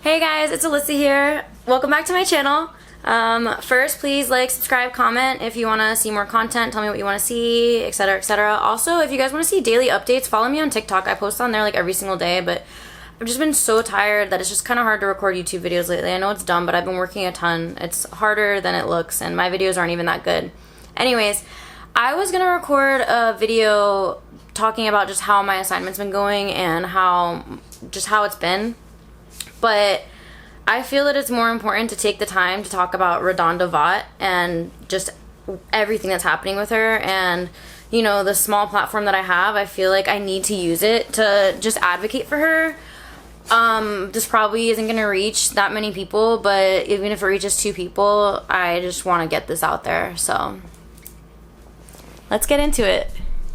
Hey guys, it's Alyssa here. Welcome back to my channel. First, please like, subscribe, comment if you want to see more content. Tell me what you want to see, etc, etc. Also, if you guys want to see daily updates, follow me on TikTok. I post on there like every single day, but I've just been so tired that it's just kind of hard to record YouTube videos lately. I know it's dumb, but I've been working a ton. It's harder than it looks, and my videos aren't even that good. Anyways, I was gonna record a video talking about just how my assignment's been going and how it's been. But I feel that it's more important to take the time to talk about Radonda Vaught and just everything that's happening with her, and you know, the small platform that I have, I feel like I need to use it to just advocate for her. This probably isn't gonna reach that many people, but even if it reaches 2 people, I just want to get this out there. So let's get into it.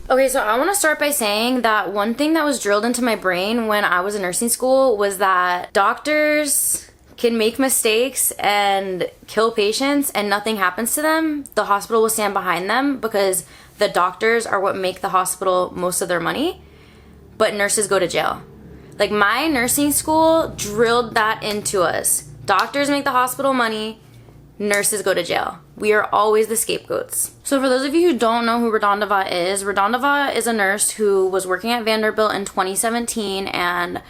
Okay, so I want to start by saying that one thing that was drilled into my brain when I was in nursing school was that doctors can make mistakes and kill patients and nothing happens to them. The hospital will stand behind them because the doctors are what make the hospital most of their money, but nurses go to jail. Like, my nursing school drilled that into us. Doctors make the hospital money, nurses go to jail. We are always the scapegoats. So for those of you who don't know who Radonda Vaught is a nurse who was working at Vanderbilt in 2017, and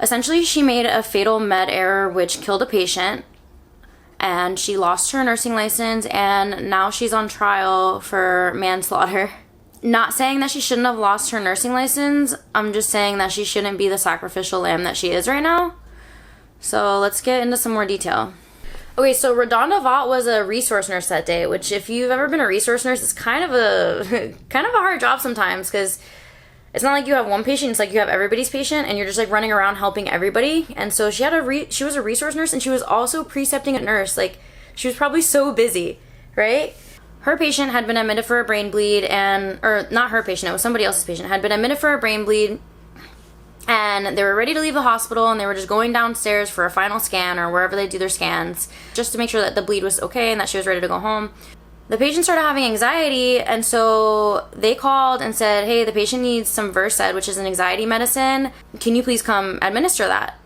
essentially she made a fatal med error which killed a patient, and she lost her nursing license, and now she's on trial for manslaughter. Not saying that she shouldn't have lost her nursing license, I'm just saying that she shouldn't be the sacrificial lamb that she is right now. So let's get into some more detail. Okay, so Radonda Vaught was a resource nurse that day, which if you've ever been a resource nurse, it's kind of a hard job sometimes, because it's not like you have one patient, it's like you have everybody's patient and you're just like running around helping everybody. And so she was a resource nurse, and she was also precepting a nurse. Like, she was probably so busy, right? Her patient had been admitted for a brain bleed, or not her patient, it was somebody else's patient, had been admitted for a brain bleed, and they were ready to leave the hospital, and they were just going downstairs for a final scan or wherever they do their scans, just to make sure that the bleed was okay and that she was ready to go home. The patient started having anxiety, and so they called and said, hey, the patient needs some Versed, which is an anxiety medicine. Can you please come administer that?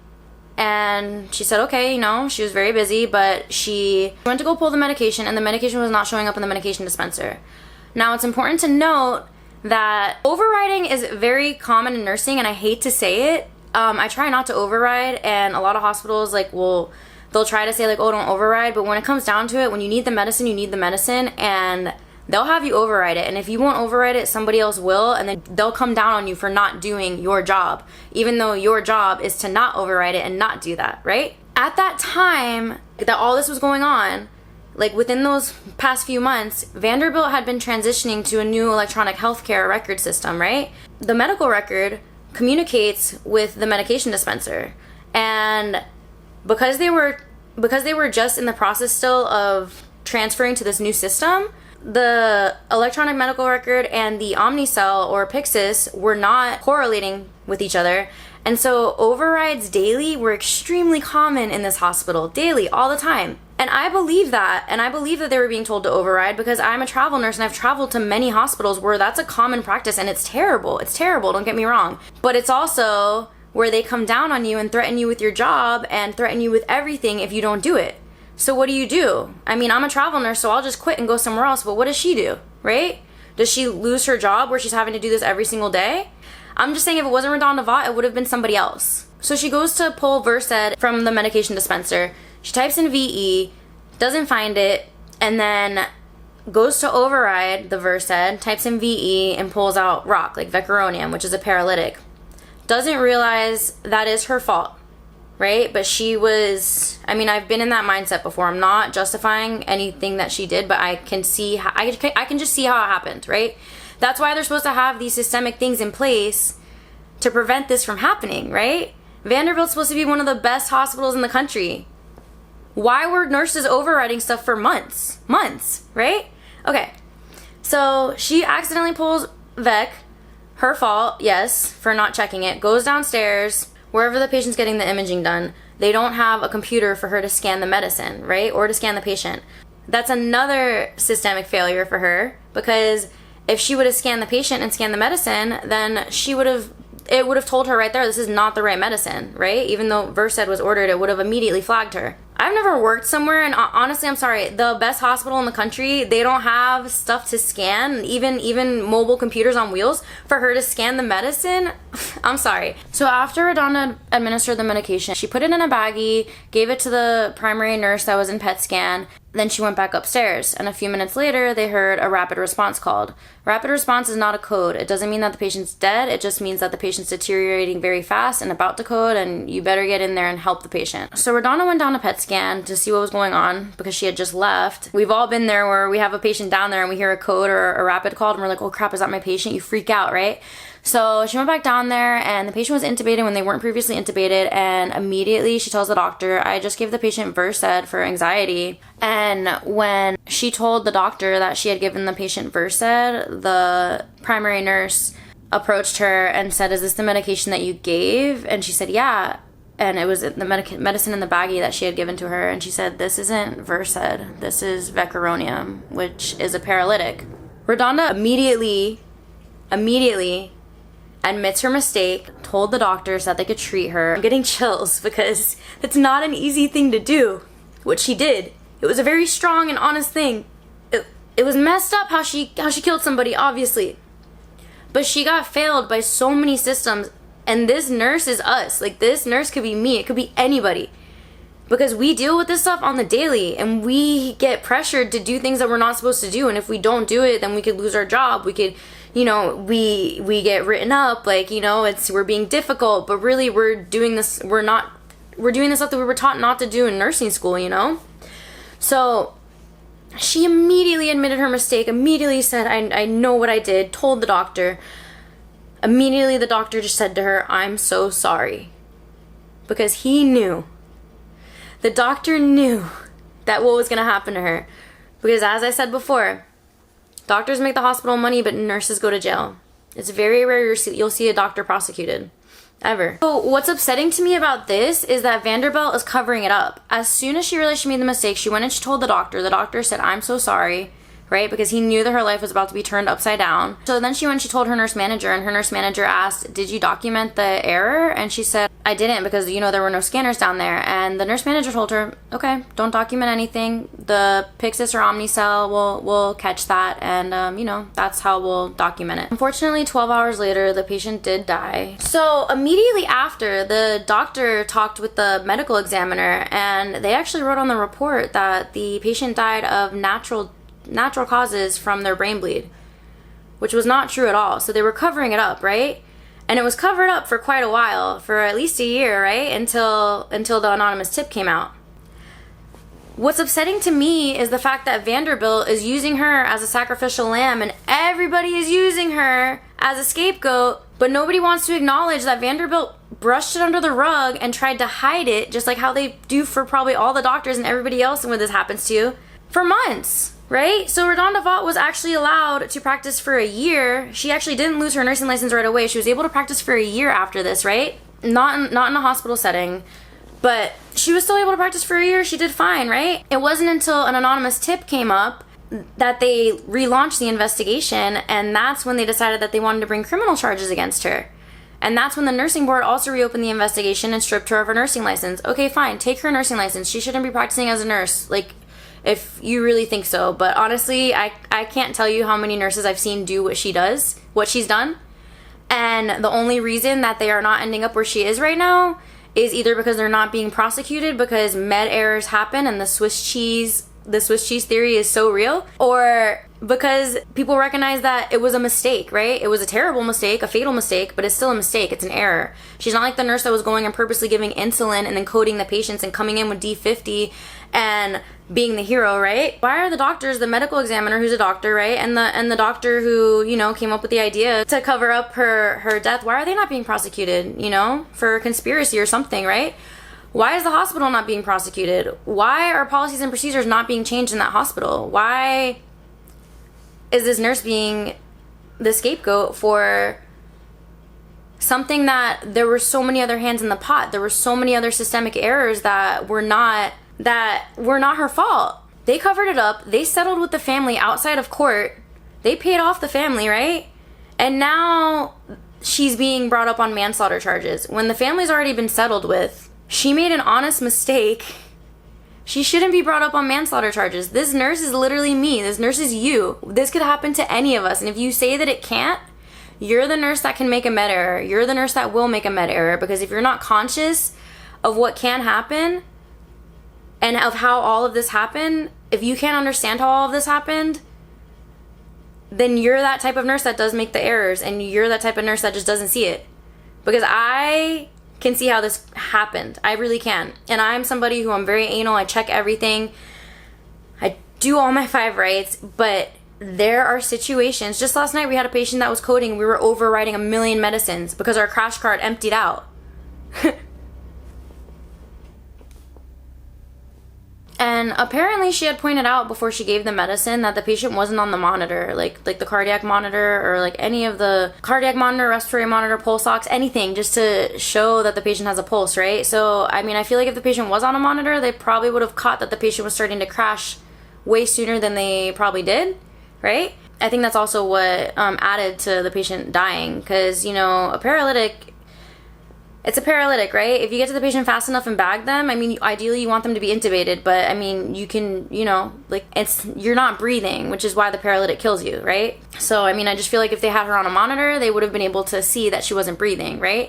And she said, okay, she was very busy, but she went to go pull the medication, and the medication was not showing up in the medication dispenser. Now, it's important to note that overriding is very common in nursing, and I hate to say it. I try not to override, and a lot of hospitals they'll try to say like, oh, don't override, but when it comes down to it, when you need the medicine, you need the medicine, and they'll have you override it. And if you won't override it, somebody else will, and then they'll come down on you for not doing your job, even though your job is to not override it and not do that, right? At that time that all this was going on, like within those past few months, Vanderbilt had been transitioning to a new electronic healthcare record system, right? The medical record communicates with the medication dispenser, and because they were just in the process still of transferring to this new system, the electronic medical record and the Omnicell or Pyxis were not correlating with each other. And so overrides daily were extremely common in this hospital, daily, all the time. And I believe that, they were being told to override because I'm a travel nurse and I've traveled to many hospitals where that's a common practice, and it's terrible. It's terrible, don't get me wrong. But it's also where they come down on you and threaten you with your job and threaten you with everything if you don't do it. So what do? I mean, I'm a travel nurse, so I'll just quit and go somewhere else, but what does she do, right? Does she lose her job where she's having to do this every single day? I'm just saying, if it wasn't Radonda Vaught, it would have been somebody else. So she goes to pull Versed from the medication dispenser. She types in VE, doesn't find it, and then goes to override the Versed, types in VE, and pulls out rock, like vecuronium, which is a paralytic. Doesn't realize that is her fault, right? But I've been in that mindset before. I'm not justifying anything that she did, but I can just see how it happened, right? That's why they're supposed to have these systemic things in place to prevent this from happening, right? Vanderbilt's supposed to be one of the best hospitals in the country. Why were nurses overriding stuff for months, right? Okay, so she accidentally pulls Vec, her fault, yes, for not checking it, goes downstairs, wherever the patient's getting the imaging done. They don't have a computer for her to scan the medicine, right? Or to scan the patient. That's another systemic failure for her, because if she would have scanned the patient and scanned the medicine, then she would have it would have told her right there, this is not the right medicine, right? Even though Versed was ordered, it would have immediately flagged her. I've never worked somewhere, and honestly, I'm sorry, the best hospital in the country, they don't have stuff to scan, even mobile computers on wheels, for her to scan the medicine. I'm sorry. So after Radonda administered the medication, she put it in a baggie, gave it to the primary nurse that was in PET scan, then she went back upstairs, and a few minutes later, they heard a rapid response called. Rapid response is not a code. It doesn't mean that the patient's dead. It just means that the patient's deteriorating very fast and about to code, and you better get in there and help the patient. So Radonda went down to PET scan to see what was going on because she had just left. We've all been there where we have a patient down there and we hear a code or a rapid call, and we're like, oh crap, is that my patient? You freak out, right? So she went back down there, and the patient was intubated when they weren't previously intubated, and immediately she tells the doctor, I just gave the patient Versed for anxiety. And when she told the doctor that she had given the patient Versed, the primary nurse approached her and said, is this the medication that you gave? And she said, yeah. And it was the medicine in the baggie that she had given to her. And she said, this isn't Versed, this is vecuronium, which is a paralytic. Radonda immediately admits her mistake, told the doctors that they could treat her. I'm getting chills because it's not an easy thing to do, what she did. It was a very strong and honest thing. It was messed up how she killed somebody, obviously. But she got failed by so many systems, and this nurse is us. Like, this nurse could be me, it could be anybody. Because we deal with this stuff on the daily, and we get pressured to do things that we're not supposed to do, and if we don't do it, then we could lose our job. We could, you know, we get written up, like, you know, we're being difficult, but really we're doing this stuff that we were taught not to do in nursing school, you know? So she immediately admitted her mistake, immediately said, I know what I did, told the doctor. Immediately the doctor just said to her, I'm so sorry. Because he knew. The doctor knew that what was going to happen to her. Because as I said before, doctors make the hospital money, but nurses go to jail. It's very rare you'll see a doctor prosecuted. Ever. So what's upsetting to me about this is that Vanderbilt is covering it up. As soon as she realized she made the mistake, she went and she told the doctor. The doctor said, I'm so sorry, right? Because he knew that her life was about to be turned upside down. So then she went and she told her nurse manager, and her nurse manager asked, did you document the error? And she said, I didn't, because, you know, there were no scanners down there. And the nurse manager told her, okay, don't document anything. The Pyxis or Omnicell will catch that, and, you know, that's how we'll document it. Unfortunately, 12 hours later, the patient did die. So immediately after, the doctor talked with the medical examiner, and they actually wrote on the report that the patient died of natural causes from their brain bleed, which was not true at all. So they were covering it up, right? And it was covered up for quite a while, for at least a year, right? Until the anonymous tip came out. What's upsetting to me is the fact that Vanderbilt is using her as a sacrificial lamb, and everybody is using her as a scapegoat, but nobody wants to acknowledge that Vanderbilt brushed it under the rug and tried to hide it, just like how they do for probably all the doctors and everybody else when this happens to, for months. Right? So Radonda Vaught was actually allowed to practice for a year. She actually didn't lose her nursing license right away. She was able to practice for a year after this, right? Not in a hospital setting, but she was still able to practice for a year. She did fine, right? It wasn't until an anonymous tip came up that they relaunched the investigation, and that's when they decided that they wanted to bring criminal charges against her. And that's when the nursing board also reopened the investigation and stripped her of her nursing license. Okay, fine, take her nursing license. She shouldn't be practicing as a nurse. Like, if you really think so. But honestly, I can't tell you how many nurses I've seen do what she does, what she's done. And the only reason that they are not ending up where she is right now is either because they're not being prosecuted because med errors happen and the Swiss cheese theory is so real, or because people recognize that it was a mistake, right? It was a terrible mistake, a fatal mistake, but it's still a mistake. It's an error. She's not like the nurse that was going and purposely giving insulin and then coding the patients and coming in with D50 and being the hero, right? Why are the doctors, the medical examiner who's a doctor, right, and the doctor who, you know, came up with the idea to cover up her death, why are they not being prosecuted, you know, for conspiracy or something, right? Why is the hospital not being prosecuted? Why are policies and procedures not being changed in that hospital? Why is this nurse being the scapegoat for something that there were so many other hands in the pot? There were so many other systemic errors that were not her fault. They covered it up. They settled with the family outside of court. They paid off the family, right? And now she's being brought up on manslaughter charges when the family's already been settled with. She made an honest mistake. She shouldn't be brought up on manslaughter charges. This nurse is literally me. This nurse is you. This could happen to any of us. And if you say that it can't, you're the nurse that can make a med error. You're the nurse that will make a med error, because if you're not conscious of what can happen and of how all of this happened, if you can't understand how all of this happened, then you're that type of nurse that does make the errors, and you're that type of nurse that just doesn't see it. Because I can see how this happened. I really can. And I'm somebody who, I'm very anal. I check everything. I do all my 5 rights, but there are situations. Just last night we had a patient that was coding. We were overwriting 1 million medicines because our crash cart emptied out. And apparently she had pointed out before she gave the medicine that the patient wasn't on the monitor, like the cardiac monitor, or like any of the cardiac monitor, respiratory monitor, pulse ox, anything, just to show that the patient has a pulse, right? So, I mean, I feel like if the patient was on a monitor, they probably would have caught that the patient was starting to crash way sooner than they probably did, right? I think that's also what added to the patient dying, because, you know, a paralytic, it's a paralytic, right? If you get to the patient fast enough and bag them, I mean, ideally you want them to be intubated, but I mean, you can, you know, like, you're not breathing, which is why the paralytic kills you, right? So, I mean, I just feel like if they had her on a monitor, they would have been able to see that she wasn't breathing, right?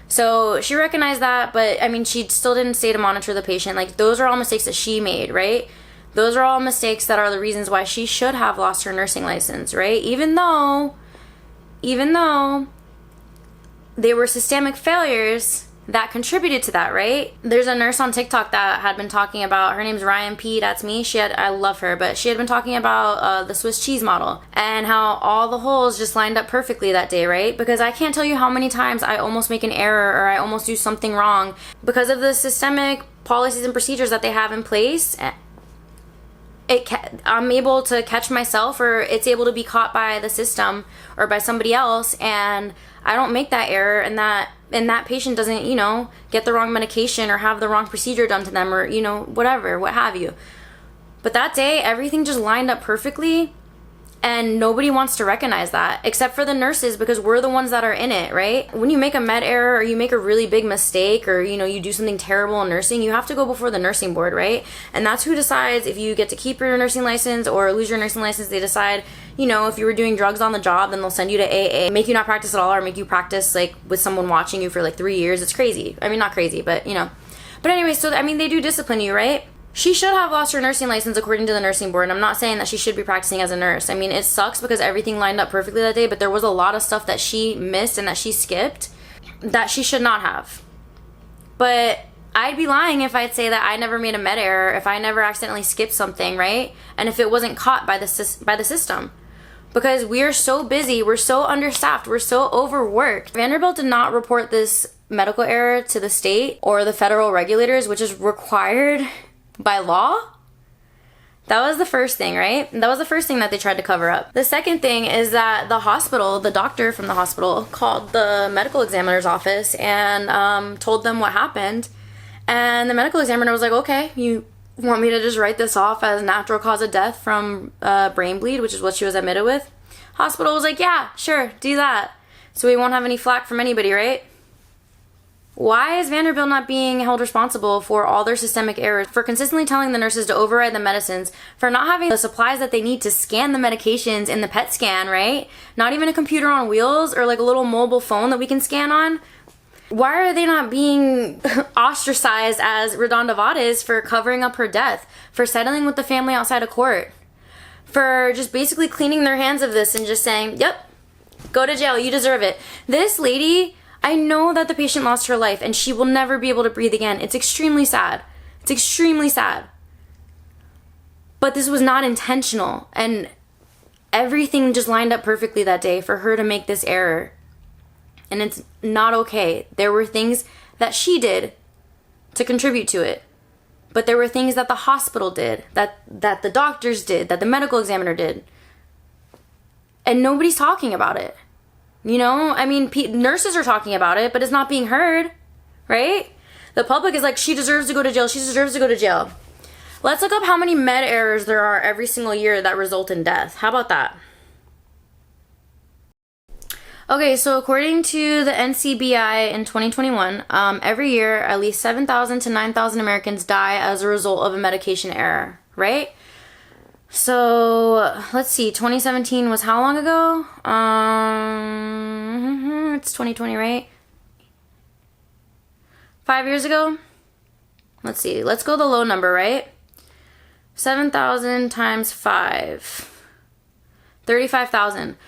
So she recognized that, but I mean, she still didn't stay to monitor the patient. Like, those are all mistakes that she made, right? Those are all mistakes that are the reasons why she should have lost her nursing license, right? Even though they were systemic failures that contributed to that, right? There's a nurse on TikTok that had been talking about, her name's Ryan P, that's me. I love her, but she had been talking about the Swiss cheese model and how all the holes just lined up perfectly that day, right? Because I can't tell you how many times I almost make an error or I almost do something wrong because of the systemic policies and procedures that they have in place. I'm able to catch myself, or it's able to be caught by the system or by somebody else, and I don't make that error, and that patient doesn't, you know, get the wrong medication or have the wrong procedure done to them, or, you know, whatever, what have you. But that day, everything just lined up perfectly, and nobody wants to recognize that, except for the nurses, because we're the ones that are in it, right? When you make a med error, or you make a really big mistake, or, you know, you do something terrible in nursing, you have to go before the nursing board, right? And that's who decides if you get to keep your nursing license or lose your nursing license. They decide, you know, if you were doing drugs on the job, then they'll send you to AA, make you not practice at all, or make you practice, like, with someone watching you for, like, 3 years. It's crazy. I mean, not crazy, but, you know. But anyway, so, I mean, they do discipline you, right? She should have lost her nursing license according to the nursing board, and I'm not saying that she should be practicing as a nurse. I mean, it sucks because everything lined up perfectly that day, but there was a lot of stuff that she missed and that she skipped that she should not have. But I'd be lying if I'd say that I never made a med error, if I never accidentally skipped something, right? And if it wasn't caught by the system. Because we are so busy, we're so understaffed, we're so overworked. Vanderbilt did not report this medical error to the state or the federal regulators, which is required by law. That was the first thing, right? That was the first thing that they tried to cover up. The second thing is that the hospital, the doctor from the hospital, called the medical examiner's office and told them what happened. And the medical examiner was like, okay, you want me to just write this off as natural cause of death from brain bleed, which is what she was admitted with? Hospital was like, yeah, sure, do that. So we won't have any flack from anybody, right? Why is Vanderbilt not being held responsible for all their systemic errors, for consistently telling the nurses to override the medicines, for not having the supplies that they need to scan the medications in the PET scan, right? Not even a computer on wheels or like a little mobile phone that we can scan on. Why are they not being ostracized as Radonda Vaught is for covering up her death, for settling with the family outside of court, for just basically cleaning their hands of this and just saying, yep, go to jail, you deserve it. This lady, I know that the patient lost her life and she will never be able to breathe again. It's extremely sad. It's extremely sad. But this was not intentional, and everything just lined up perfectly that day for her to make this error. And it's not okay. There were things that she did to contribute to it. But there were things that the hospital did, that the doctors did, that the medical examiner did. And nobody's talking about it. You know, I mean, nurses are talking about it, but it's not being heard, right? The public is like, she deserves to go to jail. She deserves to go to jail. Let's look up how many med errors there are every single year that result in death. How about that? Okay, so according to the NCBI in 2021, every year at least 7,000 to 9,000 Americans die as a result of a medication error, right? So let's see, 2017 was how long ago? It's 2020, right? 5 years ago? Let's see, let's go the low number, right? 7,000 times 5. 35,000.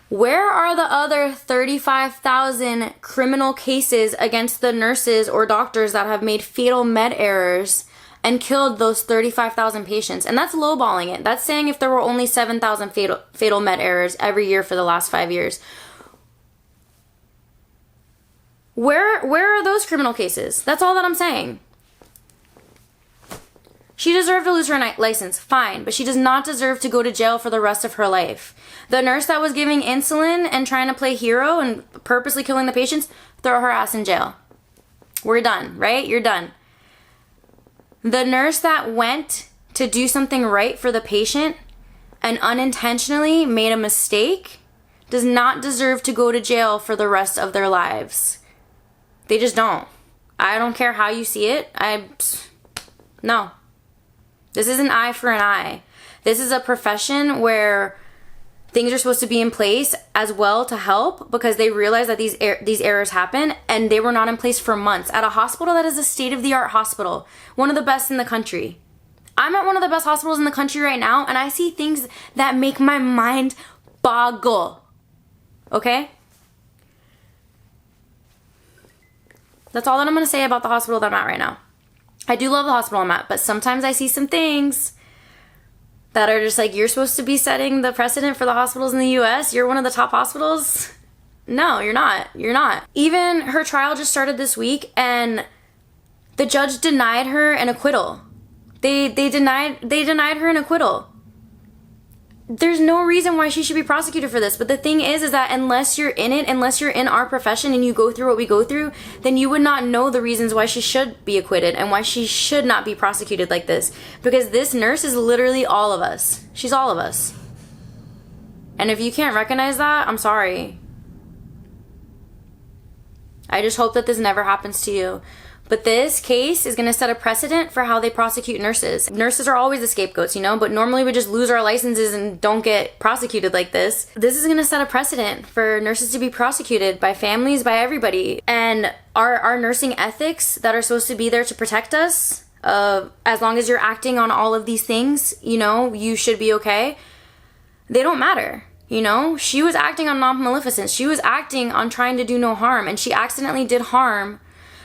Where are the other 35,000 criminal cases against the nurses or doctors that have made fatal med errors and killed those 35,000 patients? And that's lowballing it. That's saying if there were only 7,000 fatal med errors every year for the last 5 years. Where are those criminal cases? That's all that I'm saying. She deserved to lose her license, fine, but she does not deserve to go to jail for the rest of her life. The nurse that was giving insulin and trying to play hero and purposely killing the patients, throw her ass in jail. We're done, right? You're done. The nurse that went to do something right for the patient and unintentionally made a mistake does not deserve to go to jail for the rest of their lives. They just don't. I don't care how you see it. No. This is an eye for an eye. This is a profession where things are supposed to be in place as well to help because they realize that these errors happen, and they were not in place for months at a hospital that is a state-of-the-art hospital, one of the best in the country. I'm at one of the best hospitals in the country right now, and I see things that make my mind boggle. Okay? That's all that I'm going to say about the hospital that I'm at right now. I do love the hospital I'm at, but sometimes I see some things that are just like, you're supposed to be setting the precedent for the hospitals in the US. You're one of the top hospitals. No, you're not. You're not. Even her trial just started this week, and the judge denied her an acquittal. They denied her an acquittal. There's no reason why she should be prosecuted for this. But the thing is that unless you're in it, unless you're in our profession and you go through what we go through, then you would not know the reasons why she should be acquitted and why she should not be prosecuted like this. Because this nurse is literally all of us. She's all of us. And if you can't recognize that, I'm sorry. I just hope that this never happens to you. But this case is going to set a precedent for how they prosecute nurses. Nurses are always the scapegoats, you know, but normally we just lose our licenses and don't get prosecuted like this. This is going to set a precedent for nurses to be prosecuted by families, by everybody. And our nursing ethics that are supposed to be there to protect us, as long as you're acting on all of these things, you know, you should be okay. They don't matter. You know, she was acting on non-maleficence. She was acting on trying to do no harm, and she accidentally did harm.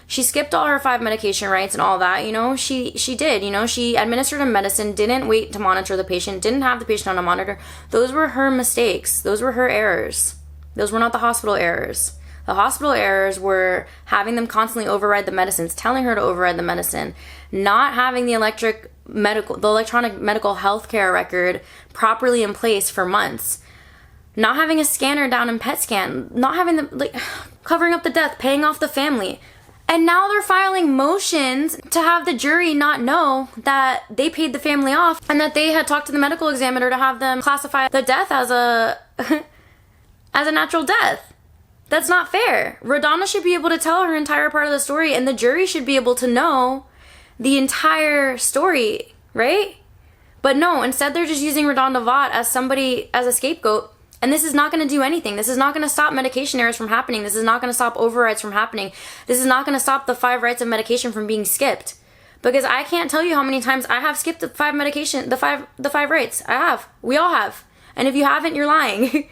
She skipped all her 5 medication rights and all that, you know, she did, you know, she administered a medicine, didn't wait to monitor the patient, didn't have the patient on a monitor. Those were her mistakes. Those were her errors. Those were not the hospital errors. The hospital errors were having them constantly override the medicines, telling her to override the medicine, not having the electronic medical health care record properly in place for months, not having a scanner down in PET scan, not having covering up the death, paying off the family. And now they're filing motions to have the jury not know that they paid the family off and that they had talked to the medical examiner to have them classify the death as a natural death. That's not fair. Radonda should be able to tell her entire part of the story, and the jury should be able to know the entire story, right? But no, instead they're just using Radonda Vaught as a scapegoat. And this is not going to do anything. This is not going to stop medication errors from happening. This is not going to stop overrides from happening. This is not going to stop the 5 rights of medication from being skipped. Because I can't tell you how many times I have skipped the 5 rights. I have. We all have. And if you haven't, you're lying.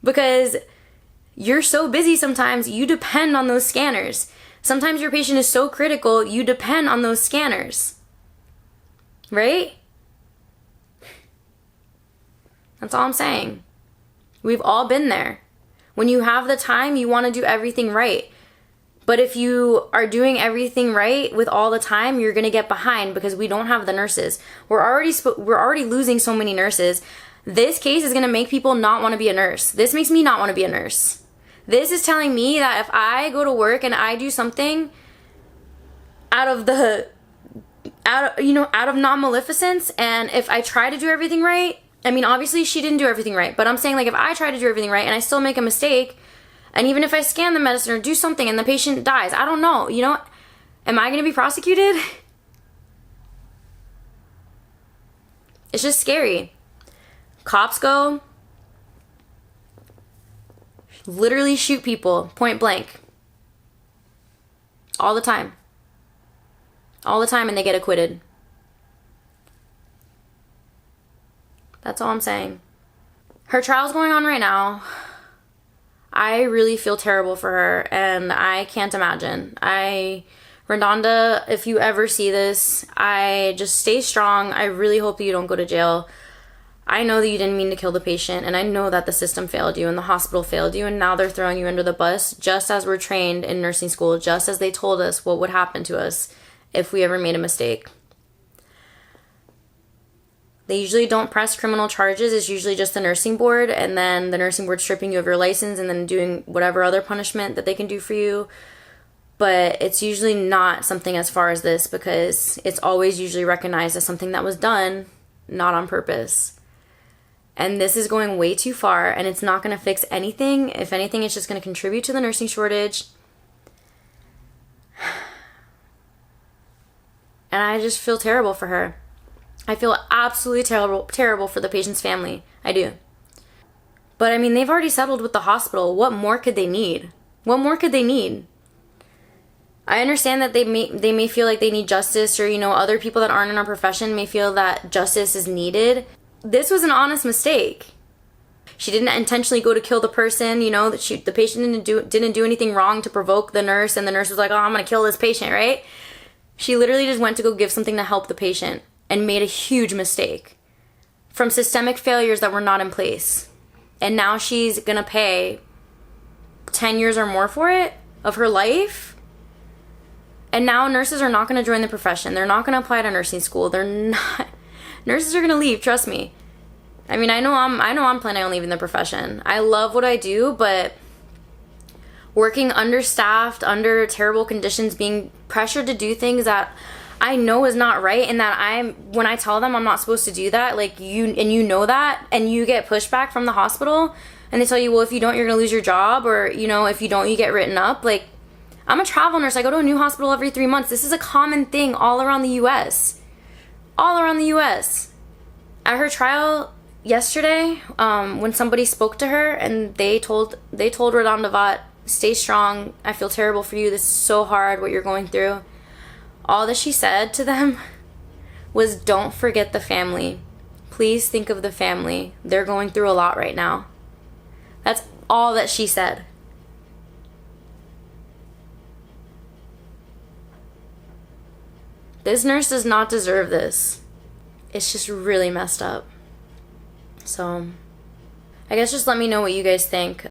Because you're so busy sometimes, you depend on those scanners. Sometimes your patient is so critical, you depend on those scanners. Right? That's all I'm saying. We've all been there. When you have the time, you want to do everything right. But if you are doing everything right with all the time, you're going to get behind because we don't have the nurses. We're already losing so many nurses. This case is going to make people not want to be a nurse. This makes me not want to be a nurse. This is telling me that if I go to work and I do something out of non-maleficence, and if I try to do everything right, I mean, obviously she didn't do everything right, but I'm saying, like, if I try to do everything right and I still make a mistake, And even if I scan the medicine or do something and the patient dies, I don't know, you know, am I going to be prosecuted? It's just scary. Cops go, literally shoot people point blank. All the time. All the time, and they get acquitted. That's all I'm saying. Her trial's going on right now. I really feel terrible for her, and I can't imagine. Radonda, if you ever see this, I just stay strong. I really hope you don't go to jail. I know that you didn't mean to kill the patient, and I know that the system failed you and the hospital failed you, and now they're throwing you under the bus, just as we're trained in nursing school, just as they told us what would happen to us if we ever made a mistake. They usually don't press criminal charges. It's usually just the nursing board, and then the nursing board stripping you of your license and then doing whatever other punishment that they can do for you. But it's usually not something as far as this, because it's always usually recognized as something that was done, not on purpose. And this is going way too far, and it's not going to fix anything. If anything, it's just going to contribute to the nursing shortage. And I just feel terrible for her. I feel absolutely terrible for the patient's family. I do. But I mean, they've already settled with the hospital. What more could they need? What more could they need? I understand that they may feel like they need justice, or, you know, other people that aren't in our profession may feel that justice is needed. This was an honest mistake. She didn't intentionally go to kill the person, you know, the patient didn't do anything wrong to provoke the nurse, and the nurse was like, oh, I'm gonna kill this patient, right? She literally just went to go give something to help the patient and made a huge mistake from systemic failures that were not in place. And now she's gonna pay 10 years or more for it of her life. And now nurses are not gonna join the profession. They're not gonna apply to nursing school. They're not. Nurses are gonna leave, trust me. I mean, I know I'm planning on leaving the profession. I love what I do, but working understaffed, under terrible conditions, being pressured to do things that I know is not right, and that when I tell them I'm not supposed to do that, like you know that, and you get pushback from the hospital, and they tell you, well, if you don't, you're gonna lose your job, or, you know, if you don't, you get written up. Like, I'm a travel nurse. I go to a new hospital every 3 months. This is a common thing all around the U.S. All around the U.S. At her trial yesterday, when somebody spoke to her and they told Radonda Vaught, stay strong, I feel terrible for you, this is so hard what you're going through. All that she said to them was, don't forget the family. Please think of the family. They're going through a lot right now. That's all that she said. This nurse does not deserve this. It's just really messed up. So, I guess just let me know what you guys think.